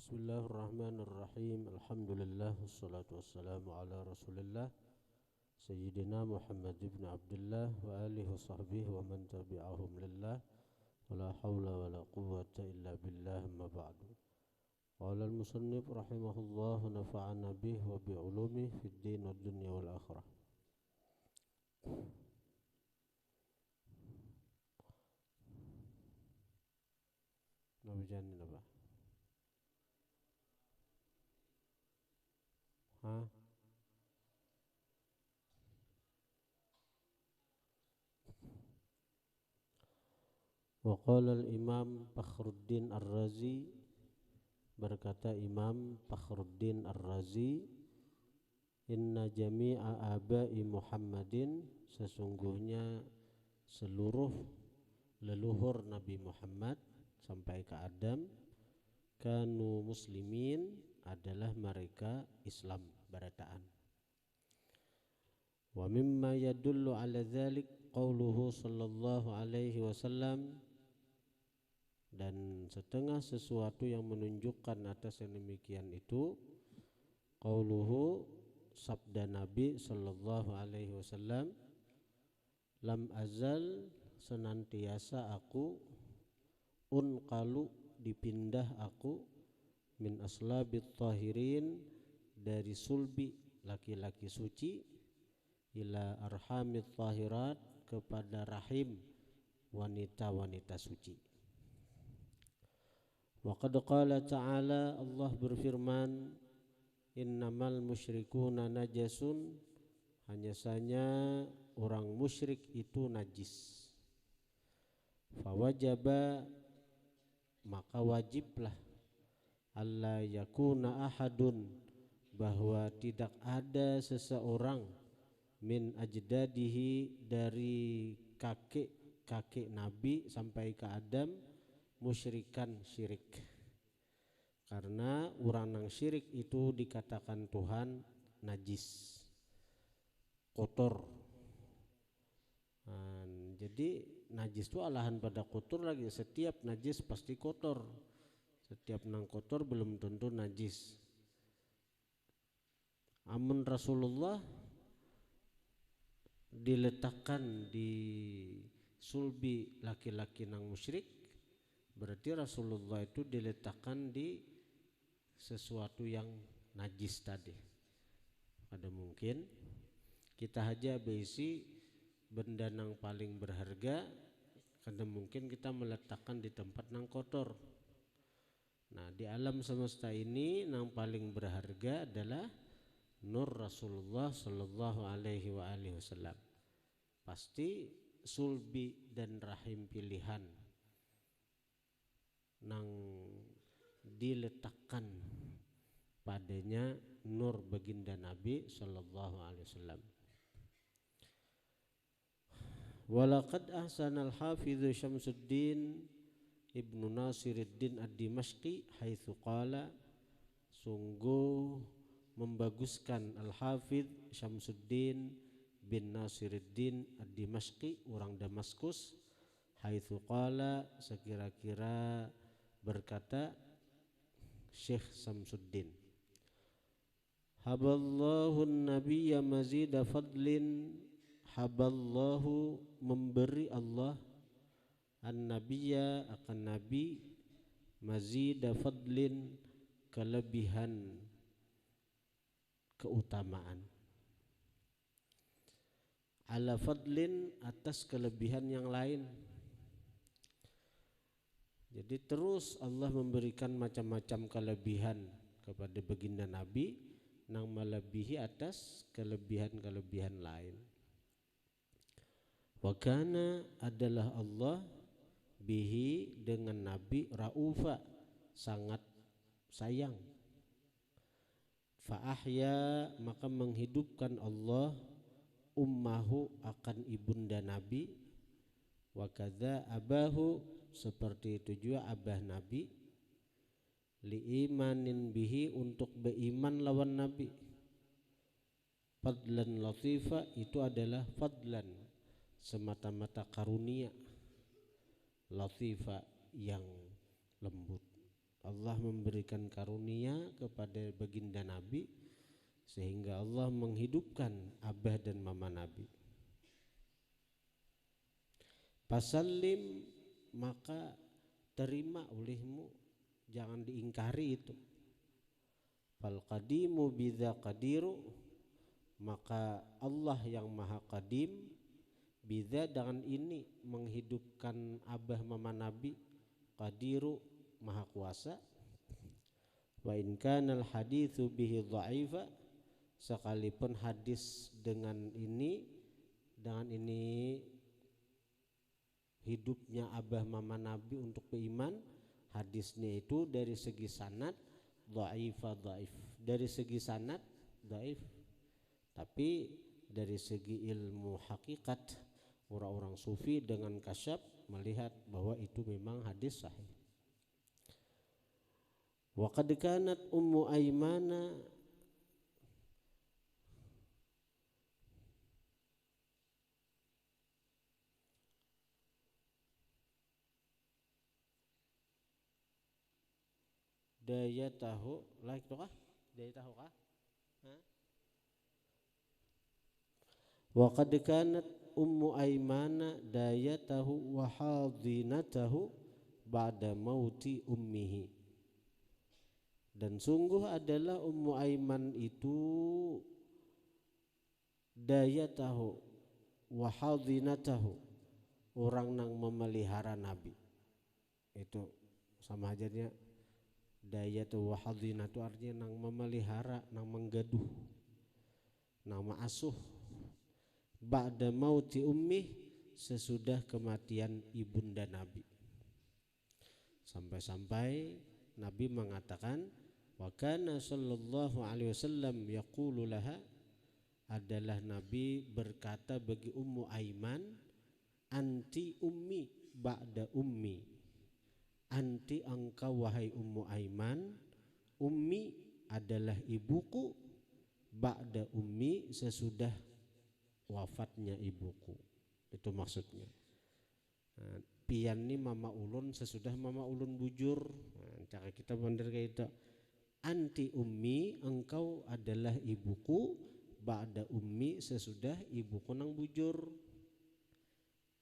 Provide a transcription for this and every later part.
Bismillahirrahmanirrahim. Alhamdulillah wassalatu wassalamu ala Rasulillah Sayyidina Muhammad ibn Abdullah wa alihi wa sahbihi wa man tabi'ahum lillah wa la hawla wa la quwwata illa billah, amma ba'du. Qala al-musannif rahimahullah wa nafa'ana bih wa bi'ulumihi fid din wad dunya wal akhirah. Nabi janin apa? Wa qala al-imam Fakhruddin Ar-Razi, berkata Imam Fakhruddin Ar-Razi, inna jami'a abai Muhammadin, sesungguhnya seluruh leluhur Nabi Muhammad sampai ke Adam, kanu muslimin, adalah mereka Islam, barataan. Wa mimma yadullu ala dzalik qauluhu sallallahu alaihi wasallam, dan setengah sesuatu yang menunjukkan atas yang demikian itu qauluhu, sabda Nabi sallallahu alaihi wasallam, lam azal, senantiasa aku, unqalu, dipindah aku, min aslabit tahirin, dari sulbi laki-laki suci, ila arhamit tahirat, kepada rahim wanita-wanita suci. Wa qad qala ta'ala, Allah berfirman, innamal musyrikuna najasun, hanya saja orang musyrik itu najis. Fawajaba, maka wajiblah, alla yakuna ahadun, bahwa tidak ada seseorang, min ajdadihi, dari kakek Nabi sampai ke Adam, musyrikan, syirik. Karena orang yang syirik itu dikatakan Tuhan najis, kotor. Jadi najis itu alahan pada kotor lagi. Setiap najis pasti kotor. Setiap nang kotor belum tentu najis. Amun Rasulullah diletakkan di sulbi laki-laki nang musyrik, berarti Rasulullah itu diletakkan di sesuatu yang najis tadi. Ada mungkin kita aja besi benda nang paling berharga, kada mungkin kita meletakkan di tempat nang kotor. Nah, di alam semesta ini yang paling berharga adalah nur Rasulullah sallallahu alaihi wasallam. Pasti sulbi dan rahim pilihan nang diletakkan padanya nur baginda Nabi sallallahu alaihi wasallam. Walaqad ahsanal hafidz Syamsuddin Ibnu Nasiruddin Ad-Dimashqi haitsu qala, sungguh membaguskan Al-Hafidz Syamsuddin bin Nasiruddin Ad-Dimashqi, orang Damaskus, haitsu qala, sekira-kira berkata Syekh Syamsuddin, haballahu an-nabiyya mazida fadlin, haballahu, memberi Allah, an-nabiyya, akan nabi, mazida fadlin, kelebihan keutamaan, ala fadlin, atas kelebihan yang lain. Jadi terus Allah memberikan macam-macam kelebihan kepada baginda Nabi yang melebihi atas kelebihan-kelebihan lain. Wa kana, adalah Allah, bihi, dengan Nabi, raufa, sangat sayang. Fa ahya, maka menghidupkan Allah, ummahu, akan ibunda Nabi, wa kadza abahu, seperti itu juga abah Nabi, li imanin bihi, untuk beriman lawan Nabi. Fadlan latifa, itu adalah fadlan, semata-mata karunia, latifa, yang lembut. Allah memberikan karunia kepada baginda Nabi sehingga Allah menghidupkan abah dan mama Nabi. Fasallim, maka terima olehmu, jangan diingkari itu. Fal qadimu bidza qadiru, maka Allah yang maha qadim, bidza dengan ini menghidupkan abah mama Nabi, qadiru maha kuasa. Wa in kana al haditsu bihi dha'ifa, sekalipun hadis dengan ini hidupnya abah mama Nabi untuk beriman, hadisnya itu dari segi sanad dhaif, dari segi sanad dhaif, tapi dari segi ilmu hakikat orang-orang sufi dengan kasyaf melihat bahwa itu memang hadis sahih. Wa qad kanat ummu aymana daya tahu like tu kah daya tahu kah wa qad kanat ummu aymana daya tahu wa hadinatahu ba'da mauti ummihi, dan sungguh adalah Ummu Aiman itu daya tahu wa hadinatahu, orang yang memelihara Nabi. Itu sama aja dia. Dayatu wa hadinatu artinya nang memelihara, nang menggaduh, nang ma'asuh. Ba'da mauti ummi, sesudah kematian ibunda Nabi. Sampai-sampai Nabi mengatakan, wa kana sallallahu alaihi wasallam yaqulu laha, adalah Nabi berkata bagi Ummu Aiman, anti ummi ba'da ummi, anti engkau wahai Ummu Aiman, ummi adalah ibuku, ba'da ummi sesudah wafatnya ibuku. Itu maksudnya. Pian ni mama ulun sesudah mama ulun bujur. Cara kita bener kayak itu. Anti ummi, engkau adalah ibuku, ba'da ummi sesudah ibuku nang bujur.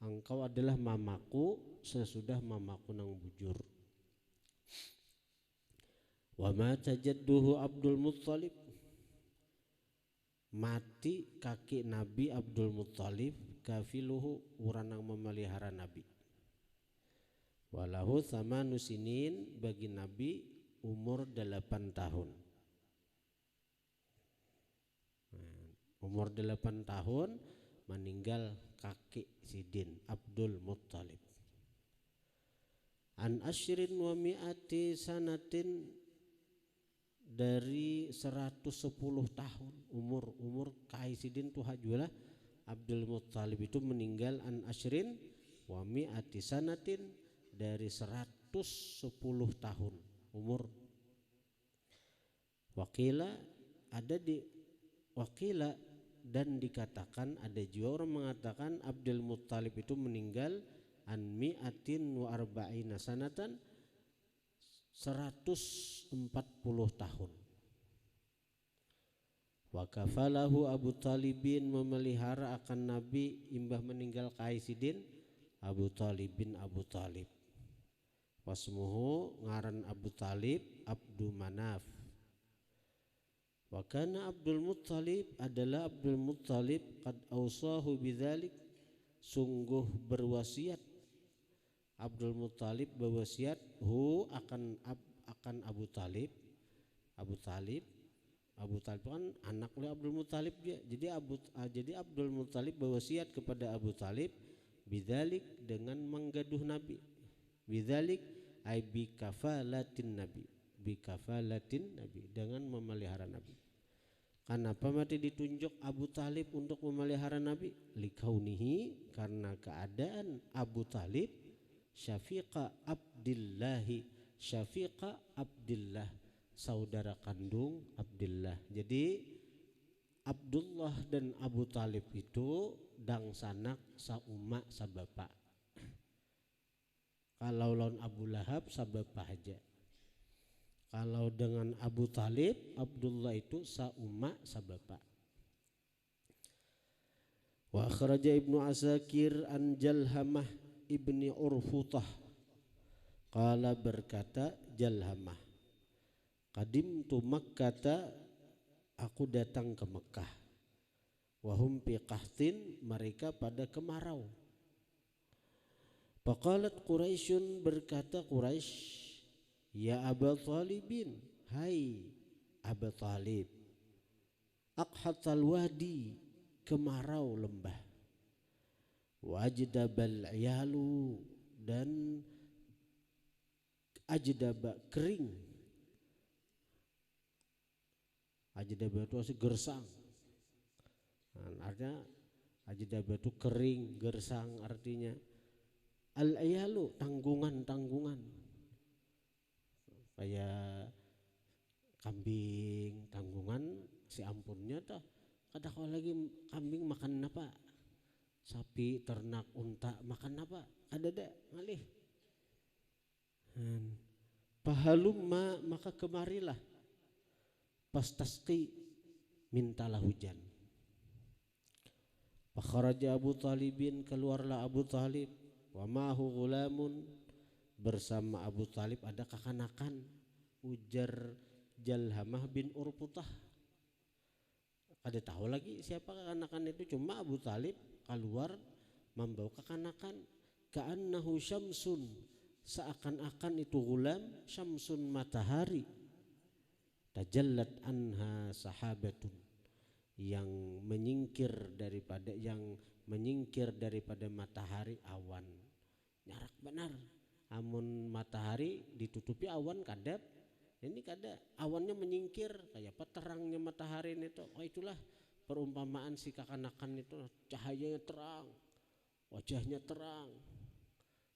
Engkau adalah mamaku sesudah mamaku nang bujur. Wa mata jadduhu Abdul Muttalib, mati kaki Nabi Abdul Muttalib, kafiluhu orang yang memelihara Nabi. Walahu thamanu sinin, bagi Nabi umur 8 tahun. Umur 8 tahun meninggal kakek Sidin Abdul Muttalib. An asyrin wa mi'ati sanatin, dari 110 tahun umur Kai Sidin tuh hajulah Abdul Muttalib itu meninggal. An asyrin wa mi'ati sanatin, dari 110 tahun umur. Wakila ada di wakila, dan dikatakan ada juga orang mengatakan Abdul Muttalib itu meninggal an mi'atin wa arba'ina sanatan, 140 tahun. Wa kafalahu Abu Talibin, memelihara akan Nabi imbah meninggal Kaisidin Abu Talibin Abu Talib. Wasmuhu ngaran Abu Talib Abdu Manaf. Wa kana Abdul Muttalib, adalah Abdul Muttalib, qad awsahu bidzalik, sungguh berwasiat Abdul Muttalib berwasiat akan Abu Talib. Abu Talib kan anak oleh Abdul Muttalib dia. Jadi Abdul Muttalib berwasiat kepada Abu Talib bidzalik, dengan menggaduh Nabi. Bidzalik ay bi kafalatin Nabi, dengan memelihara Nabi. Kenapa mati ditunjuk Abu Talib untuk memelihara Nabi? Likaunihi, karena keadaan Abu Talib syafiqa Abdillah, saudara kandung Abdullah. Jadi Abdullah dan Abu Talib itu dang sanak sauma sabapa. Kalau lawan Abu Lahab sabapa aja. Kalau dengan Abu Talib, Abdullah itu sauma sabapa. Wa akhraja Ibnu Asakir an Jalhamah ibni Urfutah. Qala berkata Jalhamah, qadimtu Makkata, aku datang ke Mekah. Wahum fi qahtin, mereka pada kemarau. Faqalat Quraisyun, berkata Quraisy, ya Aba Talibin, hai Aba Talib, aqhatal wadi, kemarau lembah, wajdabal iyalu, dan ajdaba kering. Ajdaba itu gersang. Artinya ajdaba itu kering, gersang artinya. Al iyalu, tanggungan-tanggungan. Kayak kambing tanggungan si ampunnya tuh. Kada kalau lagi kambing makan apa? Sapi, ternak, unta makan apa? Kada ada ngalih. Pahalumma, maka kemarilah. Pastasqi, mintalah hujan. Fakharaja Abu Talibin, keluarlah Abu Talib. Wa ma'hu ghulamun, bersama Abu Talib ada kekanakan. Ujar Jalhamah bin Urfutah. Kada tahu lagi siapa kekanakan itu, cuma Abu Talib keluar membawa kekanakan. Ka'annahu syamsun, seakan-akan itu gulam syamsun, matahari. Tajallat anha sahabatun, yang menyingkir daripada matahari awan. Nyarak benar, amun matahari ditutupi awan kadap, ini kada, awannya menyingkir kayak apa terangnya matahari itu. Oh itulah perumpamaan si kekanakan itu, cahayanya terang, wajahnya terang,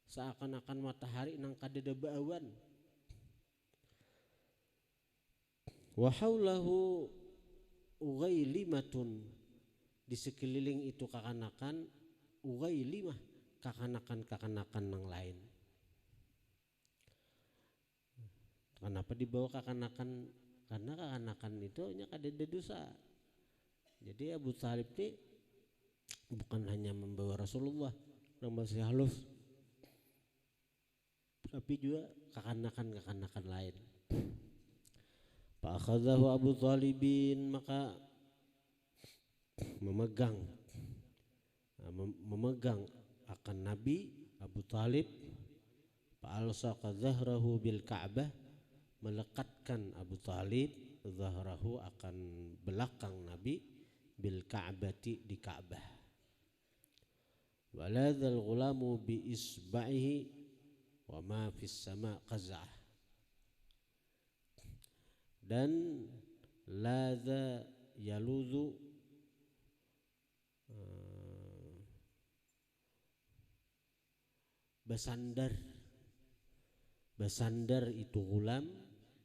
seakan-akan matahari nang kada ada awan. Wa haulahu ughaylimatun, di sekeliling itu kekanakan, ughaylimah, kekanakan-kekanakan yang lain. Kenapa dibawa kekanakan? Karena kekanakan itu hanya kada ada dosa. Jadi Abu Talib ini bukan hanya membawa Rasulullah yang masih halus, tapi juga kekanakan-kekanakan lain. Fa akhadhahu Abu Talibin, maka memegang akan Nabi Abu Talib. Fa alsaqa dhahrahu bil Ka'bah, melekatkan Abu Talib zahrahu, akan belakang Nabi, bil Ka'bati, di Ka'bah. Waladzal ghulamu bi isba'ihi wa ma fis sama qaz'ah, dan ladza yaluzu, bersandar itu gulam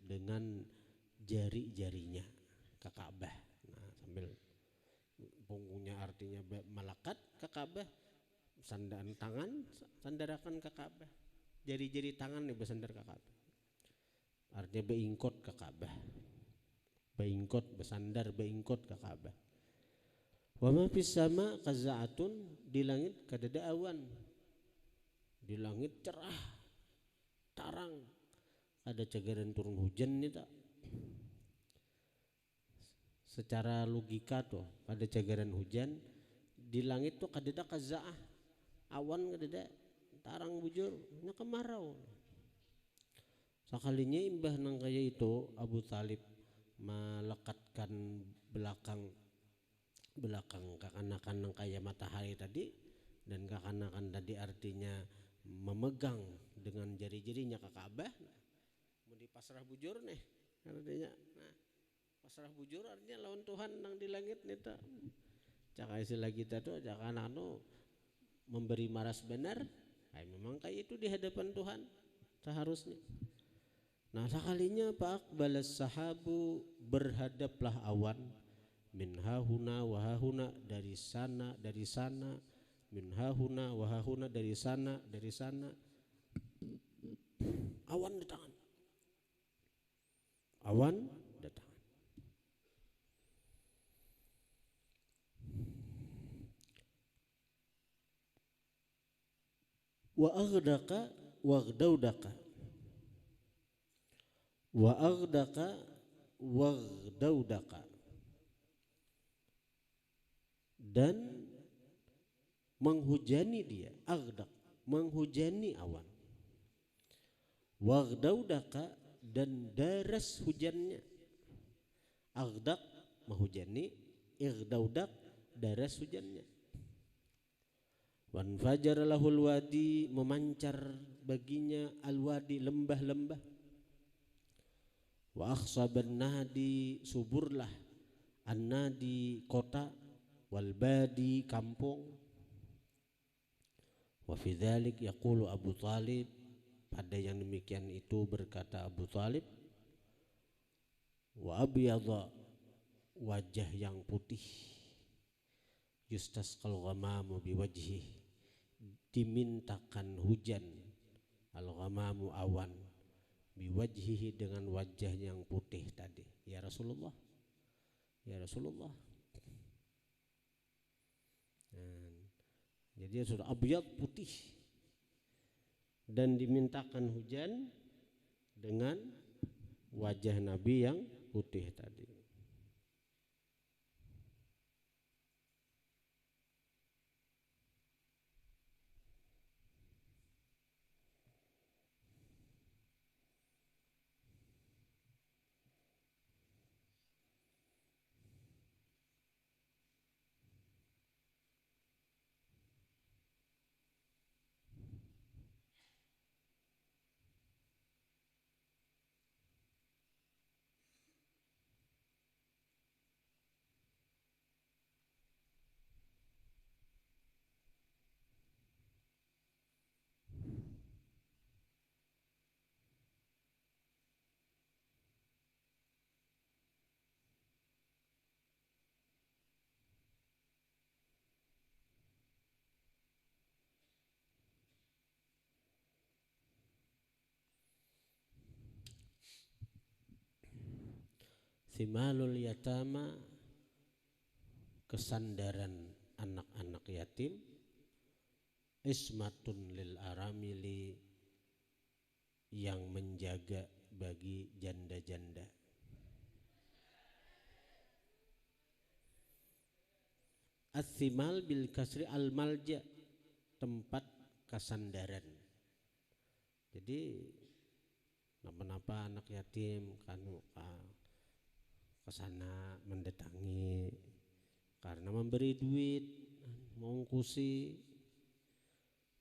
dengan jari-jarinya ke Ka'bah. Nah, sambil punggungnya artinya melekat ke Ka'bah, sandaran tangan sandarakan ke Ka'bah, jari-jari tangan nih bersandar ke Ka'bah, artinya beingkot ke Ka'bah, bersandar beingkot ke Ka'bah. Wa ma fis sama qaza'atun, di langit kadada awan, di langit cerah tarang, ada cagaran turun hujan nih tak. Secara logika tuh ada cagaran hujan di langit tuh kadada qaza'ah, awan kadada, tarang bujur, nya kemarau. Sekalinya imbah nang kaya itu Abu Talib melekatkan belakang kekanakan nang kaya matahari tadi, dan kekanakan tadi artinya memegang dengan jari-jarinya ke Ka'bah. Mau dipasrah bujur nih artinya. Nah, pasrah bujur artinya lawan Tuhan nang di langit nita. Caka istilah kita tuh caka anu memberi maras benar. Ay, memang kayak itu di hadapan Tuhan seharusnya. Nah, sekalinya Pak balas sahabu, berhadaplah awan, min hahuna wa hahuna, dari sana min hahuna wa hahuna, dari sana awan di tangan. awan datang. Wa aghdaka wagdaudaka wa aghdaka wagdaudaka, dan menghujani dia, agdak menghujani awan, wagdaudaka dan deras hujannya. Agdak menghujani, igdaudak deras hujannya. Wan fajar lahul wadi, memancar baginya al-wadi, lembah-lembah. Wa akhsaban nadi, suburlah an-nadi kota, wal badi kampung. Wa fi dzalik yaqulu Abu Thalib, pada yang demikian itu berkata Abu Thalib, wa abyadha, wajah yang putih, yustasqal ghamamu biwajhih, dimintakan hujan, al-ghamamu awan, biwajhihi dengan wajah yang putih tadi. Ya Rasulullah, ya Rasulullah. Jadi sudah abyad, putih, dan dimintakan hujan dengan wajah Nabi yang putih tadi. Thimalul yatama, kesandaran anak-anak yatim, ismatun lil aramili, yang menjaga bagi janda-janda. As-simal bil kasri al-malja, tempat kesandaran. Jadi napa-napa anak yatim kan kesana mendatangi karena memberi duit, mengungkusi.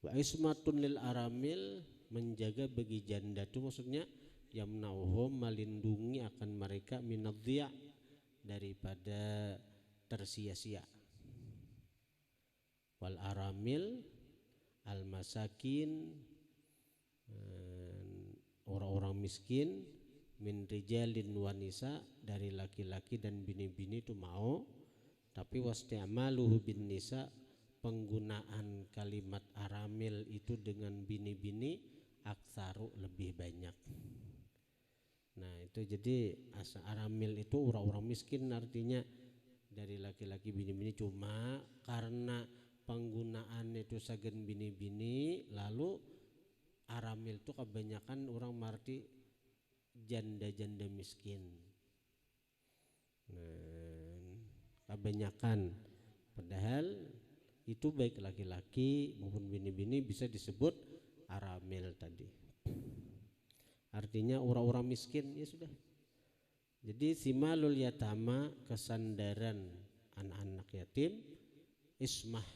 Wa ismatun lil aramil, menjaga bagi janda itu maksudnya yamnauhum, melindungi akan mereka, minadhiya, daripada tersia-sia. Wal aramil al masakin, orang-orang miskin, min rijalin wanisa, dari laki-laki dan bini-bini itu mau, tapi wasti'maluhu bin nisa, penggunaan kalimat aramil itu dengan bini-bini, aksaru, lebih banyak. Nah itu jadi aramil itu orang-orang miskin, artinya dari laki-laki bini-bini, cuma karena penggunaan itu sagen bini-bini, lalu aramil itu kebanyakan orang marti janda-janda miskin. Kebanyakan, padahal itu baik laki-laki maupun bini-bini bisa disebut aramil tadi. Artinya orang-orang miskin, ya sudah. Jadi simalul yatama, kesandaran anak-anak yatim, ismah,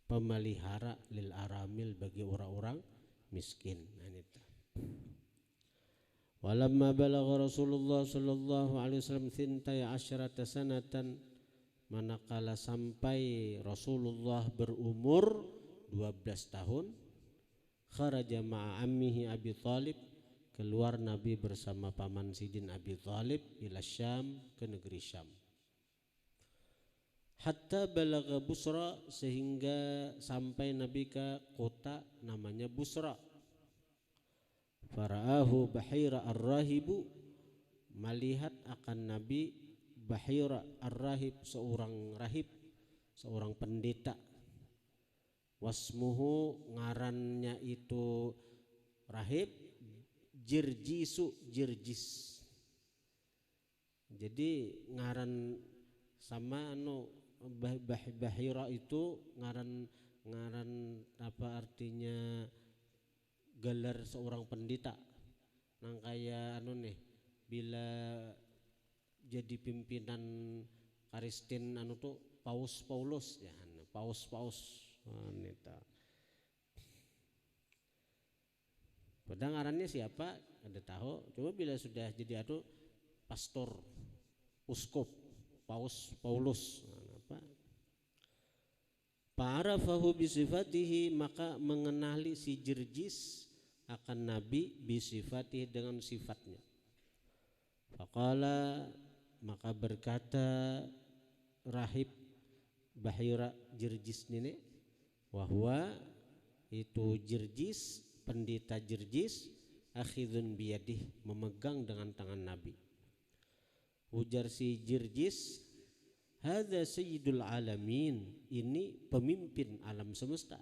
pemelihara, lil aramil, bagi orang-orang miskin. Nah, itu. Walamma balagha Rasulullah sallallahu alaihi wasallam thintai asyrata sanatan, manakala sampai Rasulullah berumur 12 tahun, kharaja ma'a ammihi Abi Thalib, keluar Nabi bersama paman sidin Abi Thalib, ila Syam, ke negeri Syam. Hatta balagha Busra, sehingga sampai Nabi ke kota namanya Busra. Fara'ahu bahira ar-rahibu, melihat akan Nabi Bahira ar-rahib, seorang rahib, seorang pendeta. Wasmuhu, ngarannya itu rahib, Jirjisu, Jirjis. Jadi ngaran sama Bahira itu ngaran apa artinya gelar seorang pendeta. Nang kayak bila jadi pimpinan Kristen tuh Paus Paulus ya, Paus neta. Padahal ngarannya siapa? Ada tahu. Coba bila sudah jadi pastor, uskup, Paus Paulus. Fa'arafahu bisifatihi, maka mengenali si Jirjis akan Nabi bisifatihi, dengan sifatnya. Faqala, maka berkata rahib Bahira Jirjis ini, wahwa itu Jirjis, pendeta Jirjis, akhidun biyadih, memegang dengan tangan Nabi. Ujar si Jirjis, hadza sayyidul alamin, ini pemimpin alam semesta.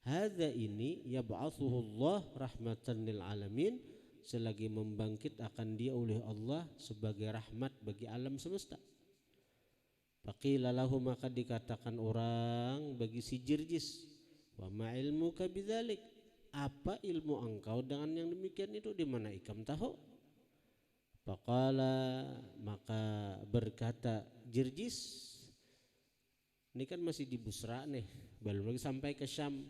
Hadza, ini yab'athuhu Allah rahmatan lil alamin, selagi membangkit akan dia oleh Allah sebagai rahmat bagi alam semesta. Faqila lahu, maka dikatakan orang bagi si Jirjis, wa ma ilmuka bidzalik, apa ilmu engkau dengan yang demikian itu, di mana ikam tahu? Faqala, maka berkata Jirjis, ini kan masih di Busra nih, belum lagi sampai ke Syam.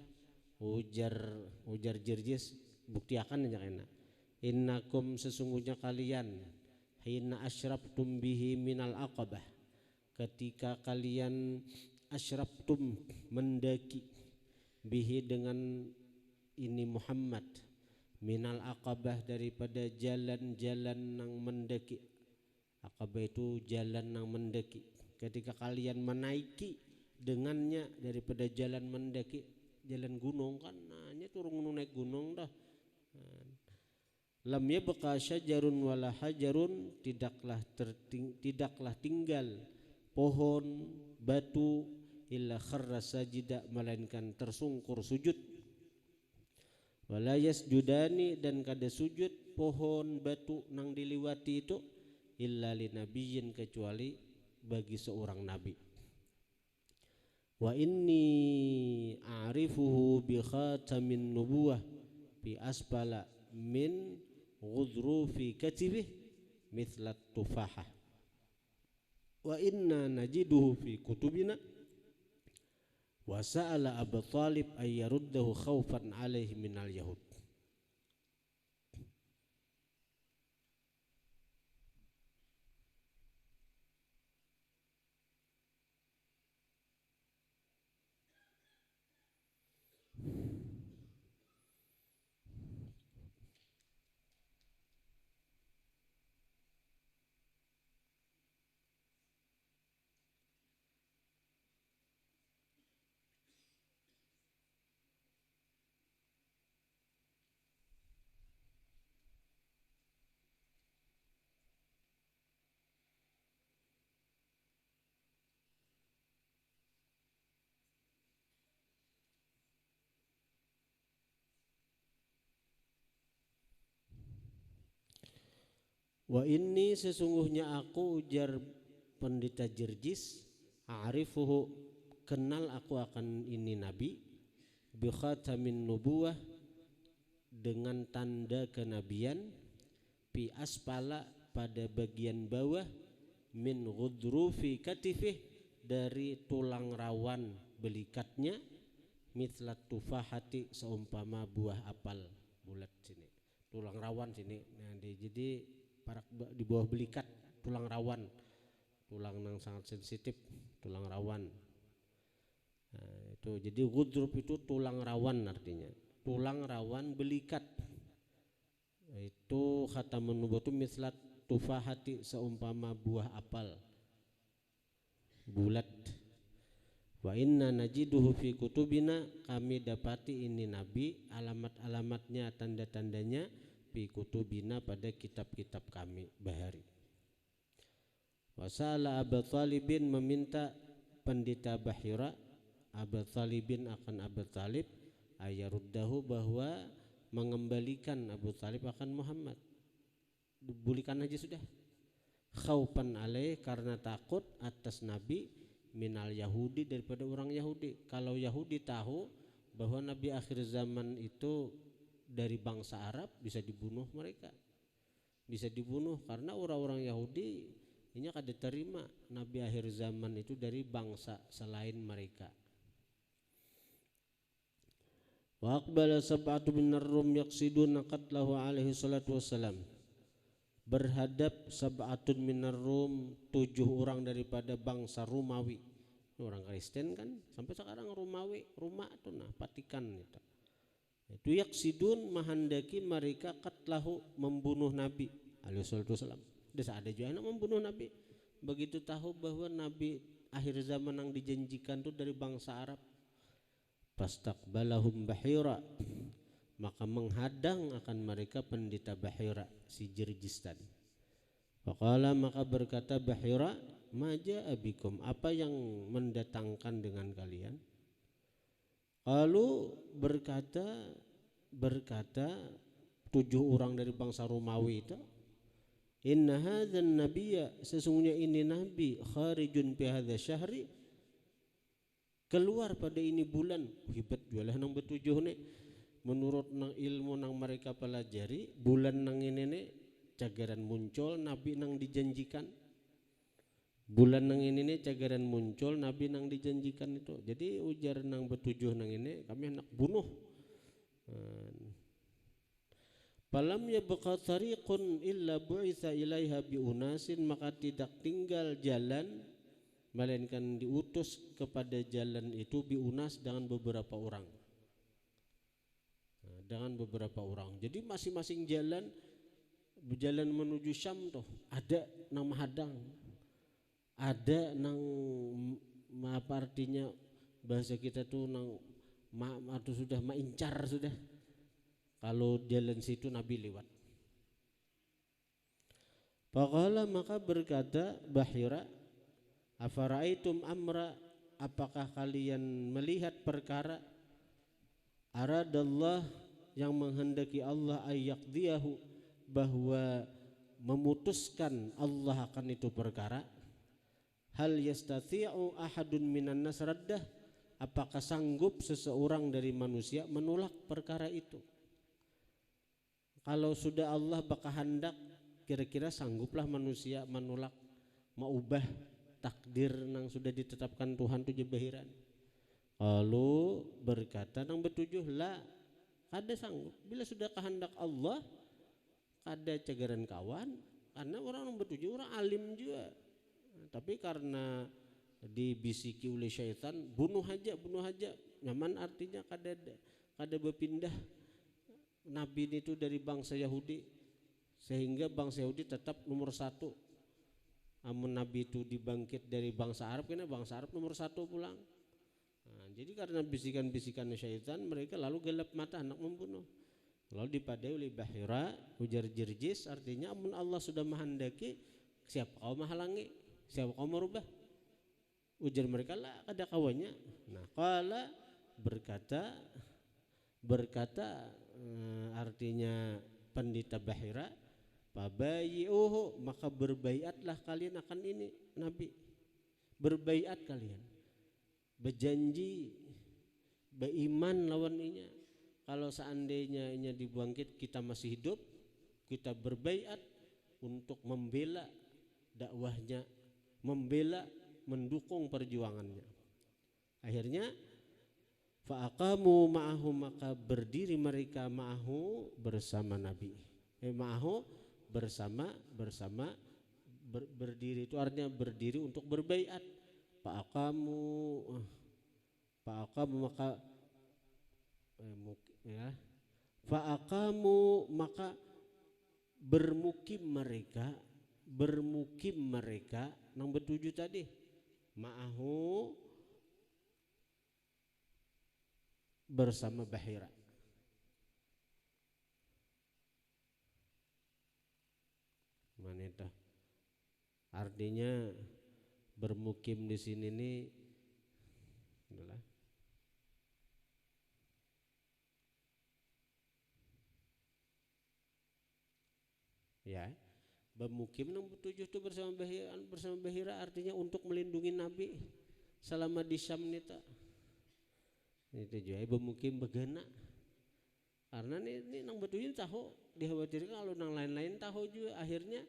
Ujar Jirjis, bukti akan enak. Innakum, sesungguhnya kalian, hina asyrabtum bihi minal aqabah, ketika kalian asyrabtum, mendaki, bihi dengan ini Muhammad, minal aqabah, daripada jalan-jalan nang mendaki. Aqabah itu jalan nang mendaki. Ketika kalian menaiki dengannya daripada jalan mendaki, jalan gunung kan, hanya turun gunung naik gunung dah. Lam yabqa syajarun wala hajarun, tidaklah tinggal pohon, batu, illa kharra sajida, melainkan tersungkur sujud. Wala yasjudani, dan kada sujud pohon batu nang diliwati itu, illa li nabiyyin, kecuali bagi seorang nabi. Wa inni a'rifuhu bi khatamin nubuwah bi asfala min ghudrufi katibih mithlat tufahah. Wa inna najiduhu fi kutubina, wa sa'ala Abu Talib ay yaruddahu khawfan alaihi minal yahud. Wa inni, sesungguhnya aku, ujar pendeta Jirjis, a'rifuhu, kenal aku akan ini nabi, bi khatamin nubuwah, dengan tanda kenabian, fi asfala, pada bagian bawah, min ghudrufi katifih, dari tulang rawan belikatnya, mithlat tufahati, seumpama buah apal bulat sini, tulang rawan sini. Nah, jadi di bawah belikat, tulang rawan, tulang yang sangat sensitif, tulang rawan. Nah, itu jadi ghudruf itu tulang rawan, artinya tulang rawan belikat. Itu kata menubuatu mislat tufahati, seumpama buah apal bulat. Wa inna najiduhu fi kutubina, kami dapati ini nabi, alamat-alamatnya, tanda-tandanya, fi kutubina pada kitab-kitab kami bahari. Wasala Abu Talibin meminta Pendeta Bahira Abu Talibin akan Abu Talib ayaruddahu bahwa mengembalikan Abu Talib akan Muhammad, bulikan aja sudah, khaufan alaih karena takut atas Nabi minal Yahudi daripada orang Yahudi. Kalau Yahudi tahu bahwa Nabi akhir zaman itu dari bangsa Arab, bisa dibunuh mereka, bisa dibunuh karena orang-orang Yahudi ini kada terima Nabi akhir zaman itu dari bangsa selain mereka. Wa aqbala sab'atu minar rum yaqsiduna qatlahu alaihi salatu wassalam. Berhadap sab'atun minar rum, 7 orang daripada bangsa Romawi. Orang Kristen kan sampai sekarang Romawi, Roma itu nah Vatikan itu. Itu yaqsidun mahandaki mereka qatlahu membunuh Nabi alaihi salatu wassalam. Desa ada juga yang membunuh Nabi. Begitu tahu bahwa Nabi akhir zaman yang dijanjikan itu dari bangsa Arab, fastaqbalahum Bahira, maka menghadang akan mereka Pendeta Bahira si Jirjis tadi. Faqala, maka berkata Bahira, maja abikum, apa yang mendatangkan dengan kalian? Lalu berkata 7 orang dari bangsa Romawi itu, inna hadzan nabiyya, sesungguhnya ini nabi, kharijun fi hadza syahri, keluar pada ini bulan. Hebat jualah nang betujuh nih, menurut nang ilmu nang mereka pelajari, bulan nang ini nih cagaran muncul nabi nang dijanjikan. Bulan nang ini nih cagaran muncul nabi nang dijanjikan itu. Jadi ujar nang betujuh nang ini kami hendak bunuh. Falam yabqa tariqun illa bu'itsa ilaiha bi unasin, maka tidak tinggal jalan melainkan diutus kepada jalan itu bi unas dengan beberapa orang. Dengan beberapa orang. Jadi masing-masing jalan menuju Syam tuh ada nang mahadang. Ada nang apa artinya bahasa kita tuh nang atau sudah maincar sudah. Kalau jalan situ Nabi lewat. Faqala, maka berkata Bahira, afara'aitum amra, apakah kalian melihat perkara aradallah yang menghendaki Allah ayyaqdiyahu, bahwa memutuskan Allah akan itu perkara. Hal yastati'u ahadun minan nas raddah, apakah sanggup seseorang dari manusia menolak perkara itu? Kalau sudah Allah berkehendak, kira-kira sangguplah manusia menolak, mengubah takdir yang sudah ditetapkan Tuhan itu jebahiran. Lalu berkata nang betujuh, la, kada sanggup. Bila sudah kehendak Allah, kada cagaran kawan, karena orang yang betujuh orang alim juga. Tapi karena dibisiki oleh syaitan, bunuh aja, nyaman artinya kada berpindah Nabi itu dari bangsa Yahudi, sehingga bangsa Yahudi tetap nomor 1. Amun Nabi itu dibangkit dari bangsa Arab, karena bangsa Arab nomor 1 pulang. Nah, jadi karena bisikan-bisikan syaitan, mereka lalu gelap mata hendak membunuh. Lalu dipadai oleh Bahira, ujar Jirjis, artinya amun Allah sudah menghendaki, siapa kau menghalangi, siapa kau merubah? Ujar mereka, lah ada kawannya. Nah, qala berkata artinya Pendeta Bahira, fabayi'uhu, maka berbaiatlah kalian akan ini Nabi, berbaiat kalian, berjanji, beriman lawan inya. Kalau seandainya inya dibangkit, kita masih hidup, kita berbaiat untuk membela dakwahnya, mendukung perjuangannya. Akhirnya fa'aqamu ma'ahu, maka berdiri mereka ma'ahu bersama Nabi. Ma'ahu bersama berdiri itu artinya berdiri untuk berbaiat. Fa'aqamu maka fa'aqamu maka bermukim mereka nang betujuh tadi ma'ahu bersama Bahira. maneta. Artinya bermukim di sini nih adalah ya, bermukim nomor 7 itu bersama Bahira artinya untuk melindungi Nabi selama di Syam nita. Itu juga bermukim begana. Karena ini nang betuin tahu dikhawatirkan kalau nang lain-lain tahu juga akhirnya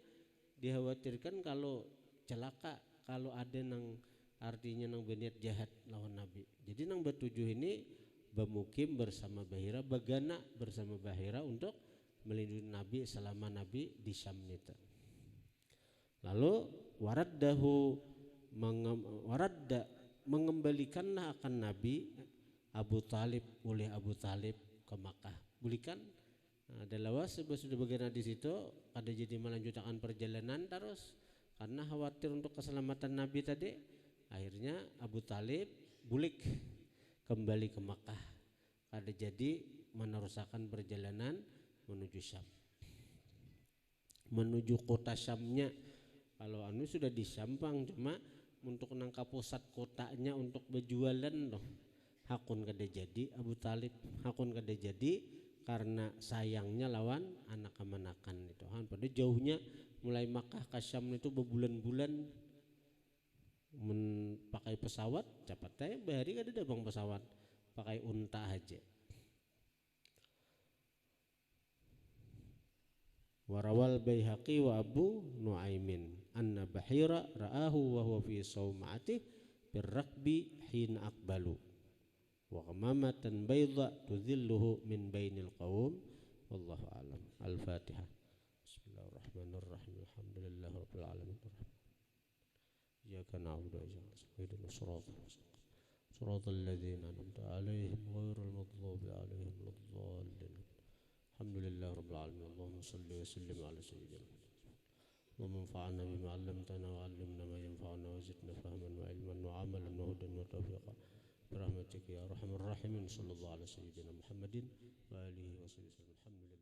dikhawatirkan kalau celaka kalau ada nang artinya nang berniat jahat lawan Nabi. Jadi nang betujuh ini bermukim bersama Bahira, begana bersama Bahira untuk melindungi Nabi selama Nabi di Syam nita. Lalu waradda mengembalikanlah akan Nabi Abu Talib oleh Abu Talib ke Makkah. Bulikan adalah sudah bagian di situ ada jadi melanjutkan perjalanan terus karena khawatir untuk keselamatan Nabi tadi. Akhirnya Abu Talib bulik kembali ke Makkah. Ada jadi meneruskan perjalanan menuju Syam. Menuju kota Syamnya. Kalau anu sudah di Sampang cuma untuk nangka pusat kotanya untuk berjualan loh. Hakun kada jadi Abu Talib, hakun kada jadi karena sayangnya lawan anak kemanakan itu kan. Pada jauhnya mulai Makkah ke Syam itu berbulan-bulan pakai pesawat cepat teh bahari kada ada bang pesawat pakai unta aja. Warawal Baihaqi wa Abu Nuaimin anna Bahira ra'ahu wa huwa fi sawma'atih birrakbi hina aqbalu wa qamamatan bayda tudhilluhu min bainil qawm wallahu a'lam. Al-Fatihah. Bismillahirrahmanirrahim. Alhamdulillahi rabbil alamin. Iyyaka na'budu wa iyyaka nasta'in. Ihdinas siratal ladzina an'amta 'alaihim ghairil maghdubi 'alaihim waladdallin. Alhamdulillahi rabbil alamin. Allahumma shalli wa sallim ala sayyidina اللهم انفعنا بما علمتنا وعلمنا ما ينفعنا وزدنا فهما وعلما وعملا وهدى وتوفيقا برحمتك يا ارحم الراحمين. صلى الله على سيدنا محمد وآله وصحبه وسلم. الحمد لله.